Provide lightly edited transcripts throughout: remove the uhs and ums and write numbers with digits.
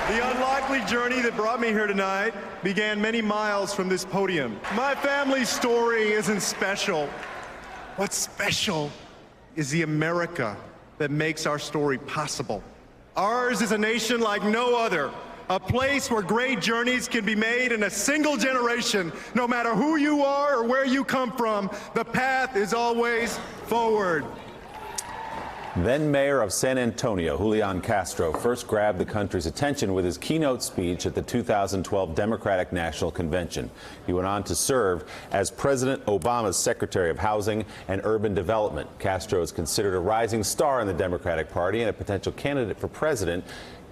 The unlikely journey that brought me here tonight began many miles from this podium. My family's story isn't special. What's special is the America that makes our story possible. Ours is a nation like no other, a place where great journeys can be made in a single generation. No matter who you are or where you come from, the path is always forward. Then Mayor of San Antonio, Julian Castro, first grabbed the country's attention with his keynote speech at the 2012 Democratic National Convention. He went on to serve as President Obama's Secretary of Housing and Urban Development. Castro is considered a rising star in the Democratic Party and a potential candidate for president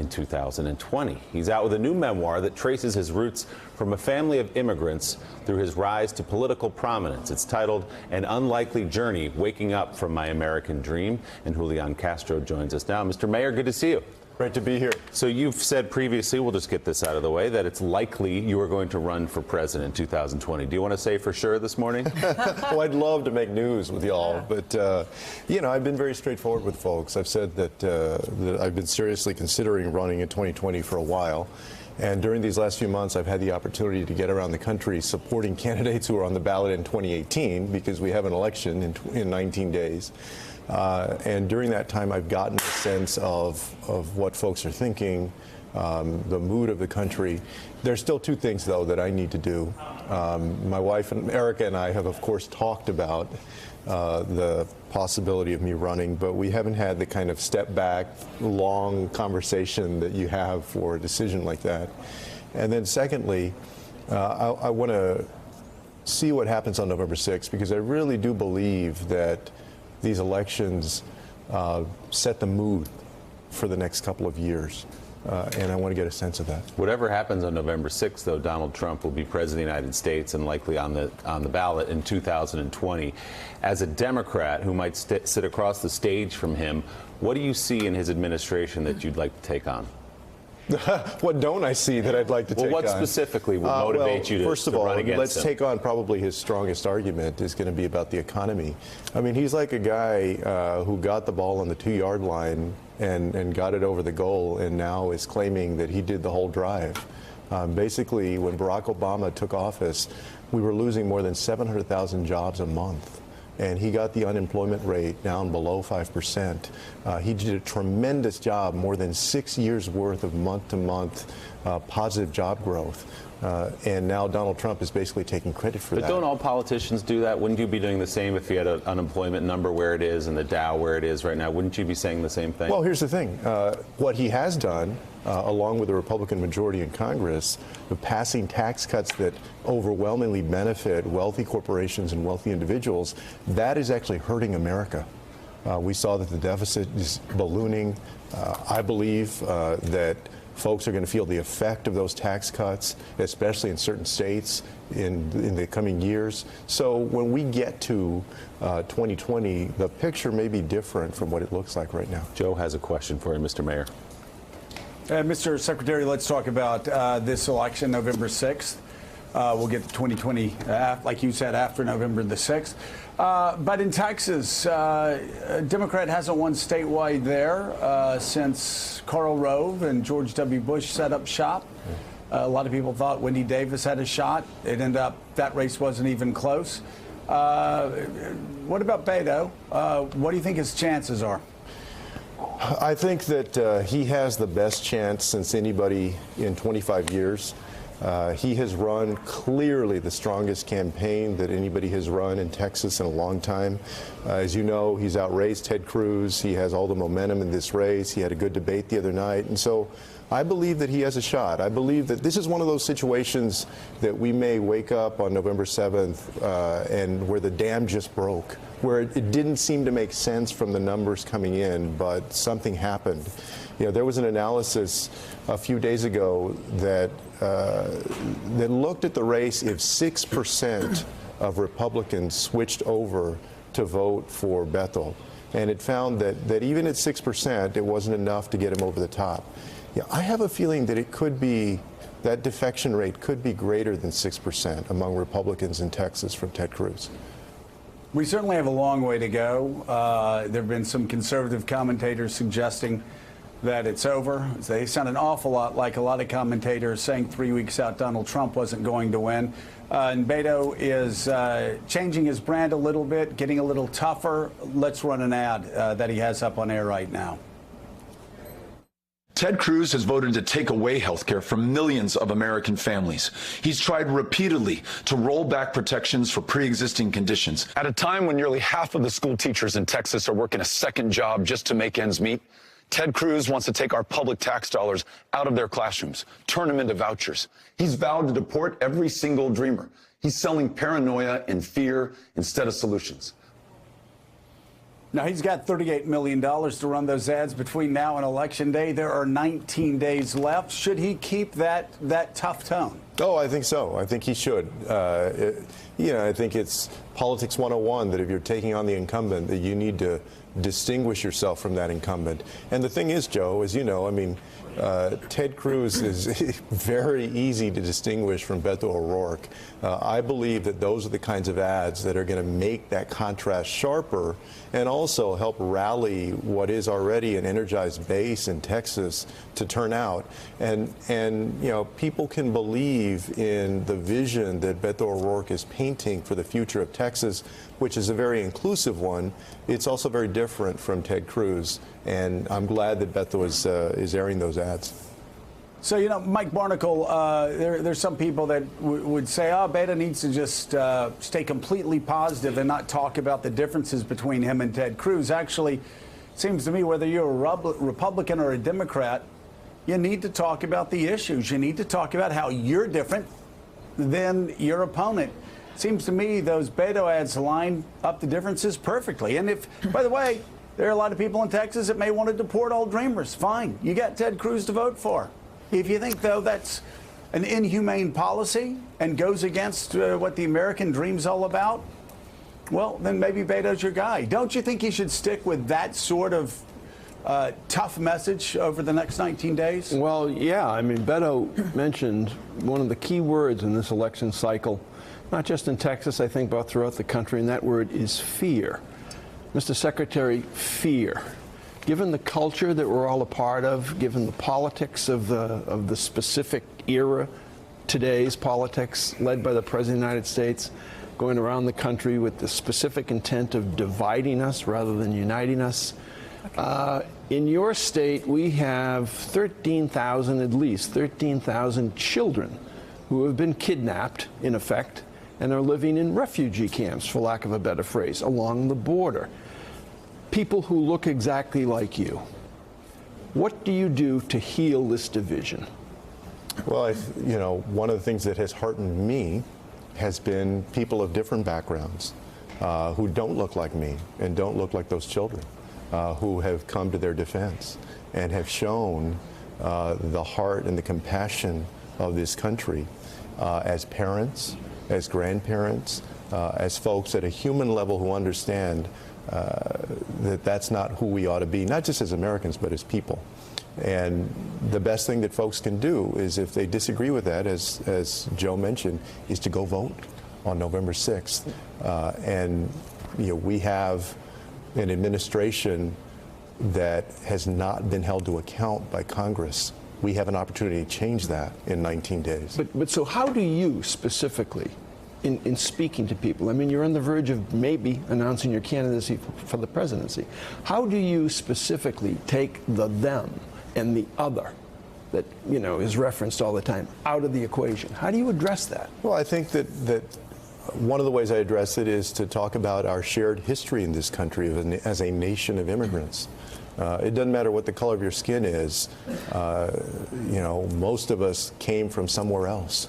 in 2020. He's out with a new memoir that traces his roots from a family of immigrants through his rise to political prominence. It's titled An Unlikely Journey, Waking Up from My American Dream. And Julian Castro joins us now. Mr. Mayor, good to see you. Great to be here. So you've said previously, we'll just get this out of the way, that it's likely you are going to run for president in 2020. Do you want to say for sure this morning? Well, I'd love to make news with y'all, but, you know, I've been very straightforward with folks. I've said that I've been seriously considering running in 2020 for a while. And during these last few months, I've had the opportunity to get around the country supporting candidates who are on the ballot in 2018, because we have an election in 19 days. And during that time, I've gotten a sense of what folks are thinking, the mood of the country. There's still two things, though, that I need to do. My wife, Erica, and I have, of course, talked about the possibility of me running, but we haven't had the kind of step back, long conversation that you have for a decision like that. And then secondly, I want to see what happens on November 6th, because I really do believe that these elections set the mood for the next couple of years, and I want to get a sense of that. Whatever happens on November 6th, though, Donald Trump will be president of the United States and likely on the ballot in 2020. As a Democrat who might sit across the stage from him, what do you see in his administration that you'd like to take on? What don't I see that I'd like to take on? Well, what specifically would motivate you to run against him? First of all, let's take on probably his strongest argument is going to be about the economy. I mean, he's like a guy who got the ball on the 2-yard line and got it over the goal, and now is claiming that he did the whole drive. Basically, when Barack Obama took office, we were losing more than 700,000 jobs a month. And he got the unemployment rate down below 5%. He did a tremendous job, more than 6 years worth of month-to-month positive job growth. And now Donald Trump is basically taking credit for that. But don't all politicians do that? Wouldn't you be doing the same if you had an unemployment number where it is and the Dow where it is right now? Wouldn't you be saying the same thing? Well, here's the thing. What he has done, along with the Republican majority in Congress, of passing tax cuts that overwhelmingly benefit wealthy corporations and wealthy individuals, that is actually hurting America. We saw that the deficit is ballooning. I believe that folks are going to feel the effect of those tax cuts, especially in certain states in the coming years. So when we get to 2020, the picture may be different from what it looks like right now. Joe has a question for you, Mr. Mayor. Mr. Secretary, let's talk about this election, November 6th. We'll get to 2020, like you said, after November the 6th. But in Texas, a Democrat hasn't won statewide there since Karl Rove and George W. Bush set up shop. A lot of people thought Wendy Davis had a shot. It ended up that race wasn't even close. What about Beto? What do you think his chances are? I think that he has the best chance since anybody in 25 years. He has run clearly the strongest campaign that anybody has run in Texas in a long time. As you know, he's outraced Ted Cruz. He has all the momentum in this race. He had a good debate the other night. And so I believe that he has a shot. I believe that this is one of those situations that we may wake up on November 7th and where the dam just broke, where it didn't seem to make sense from the numbers coming in, but something happened. You know, there was an analysis a few days ago that that looked at the race if 6% of Republicans switched over to vote for Beto. And it found that even at 6%, it wasn't enough to get him over the top. Yeah, I have a feeling that it could be, that defection rate could be greater than 6% among Republicans in Texas from Ted Cruz. We certainly have a long way to go. There have been some conservative commentators suggesting that it's over. They sound an awful lot like a lot of commentators saying 3 weeks out Donald Trump wasn't going to win. And Beto is changing his brand a little bit, getting a little tougher. Let's run an ad that he has up on air right now. Ted Cruz has voted to take away health care from millions of American families. He's tried repeatedly to roll back protections for pre-existing conditions. At a time when nearly half of the school teachers in Texas are working a second job just to make ends meet, Ted Cruz wants to take our public tax dollars out of their classrooms, turn them into vouchers. He's vowed to deport every single dreamer. He's selling paranoia and fear instead of solutions. Now, he's got $38 million to run those ads between now and Election Day. There are 19 days left. Should he keep that tough tone? Oh, I think so. I think he should. I think it's politics 101 that if you're taking on the incumbent, that you need to distinguish yourself from that incumbent. And the thing is, Joe, as you know, I mean, Ted Cruz is very easy to distinguish from Beto O'Rourke. I believe that those are the kinds of ads that are going to make that contrast sharper and also help rally what is already an energized base in Texas to turn out. And people can believe in the vision that Beto O'Rourke is painting for the future of Texas, which is a very inclusive one. It's also very different from Ted Cruz, and I'm glad that Beto is airing those ads. So, Mike Barnacle, there's some people that would say, Beto needs to just stay completely positive and not talk about the differences between him and Ted Cruz. Actually, it seems to me whether you're a Republican or a Democrat, you need to talk about the issues. You need to talk about how you're different than your opponent. Seems to me those Beto ads line up the differences perfectly. And if, by the way, there are a lot of people in Texas that may want to deport all dreamers, fine. You got Ted Cruz to vote for. If you think, though, that's an inhumane policy and goes against what the American dream's all about, well, then maybe Beto's your guy. Don't you think he should stick with that sort of tough message over the next 19 days? Well, yeah. I mean, Beto mentioned one of the key words in this election cycle, not just in Texas, I think, but throughout the country, and that word is fear. Mr. Secretary, fear. Given the culture that we're all a part of, given the politics of the specific era, today's politics led by the President of the United States, going around the country with the specific intent of dividing us rather than uniting us. In your state, we have 13,000, at least 13,000 children who have been kidnapped, in effect, and are living in refugee camps, for lack of a better phrase, along the border. People who look exactly like you. What do you do to heal this division? Well, one of the things that has heartened me has been people of different backgrounds who don't look like me and don't look like those children, who have come to their defense and have shown the heart and the compassion of this country as parents, as grandparents, as folks at a human level who understand that that's not who we ought to be, not just as Americans, but as people. And the best thing that folks can do is, if they disagree with that, as Joe mentioned, is to go vote on November 6th. We have an administration that has not been held to account by Congress. We have an opportunity to change that in 19 days. But so how do you specifically, in speaking to people, I mean, you're on the verge of maybe announcing your candidacy for the presidency. How do you specifically take the them and the other that, is referenced all the time out of the equation? How do you address that? Well, I think that one of the ways I address it is to talk about our shared history in this country as a nation of immigrants. It doesn't matter what the color of your skin is. Most of us came from somewhere else.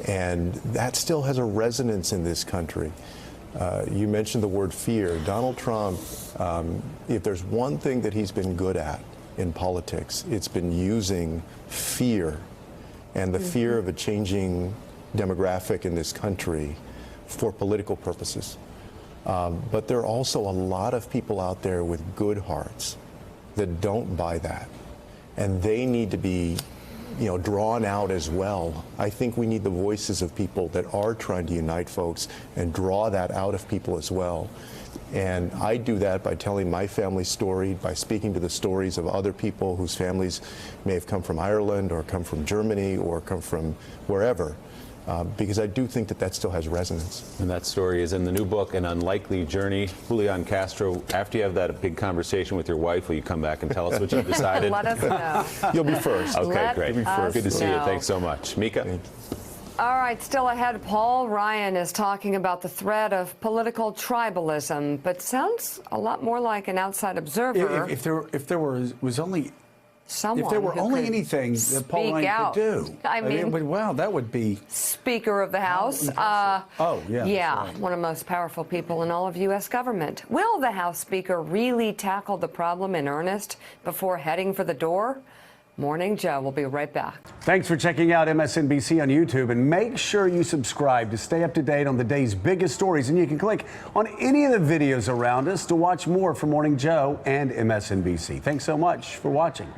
And that still has a resonance in this country. You mentioned the word fear. Donald Trump, if there's one thing that he's been good at in politics, it's been using fear and the fear of a changing demographic in this country for political purposes. But there are also a lot of people out there with good hearts that don't buy that. And they need to be drawn out as well. I think we need the voices of people that are trying to unite folks and draw that out of people as well. And I do that by telling my family story, by speaking to the stories of other people whose families may have come from Ireland or come from Germany or come from wherever. Because I do think that that still has resonance. And that story is in the new book, An Unlikely Journey. Julian Castro, after you have that big conversation with your wife, will you come back and tell us what you've decided? Let us know. You'll be first. Okay, Let great. us Good to see you. know. Thanks so much. Mika? All right, still ahead, Paul Ryan is talking about the threat of political tribalism, but sounds a lot more like an outside observer. If there was only Someone if there were who only could anything that Paul speak Ryan out. could do, I mean, wow, that would be Speaker of the House. Oh, yeah. Yeah, that's right. one of the most powerful people in all of U.S. government. Will the House Speaker really tackle the problem in earnest before heading for the door? Morning Joe will be right back. Thanks for checking out MSNBC on YouTube, and make sure you subscribe to stay up to date on the day's biggest stories. And you can click on any of the videos around us to watch more from Morning Joe and MSNBC. Thanks so much for watching.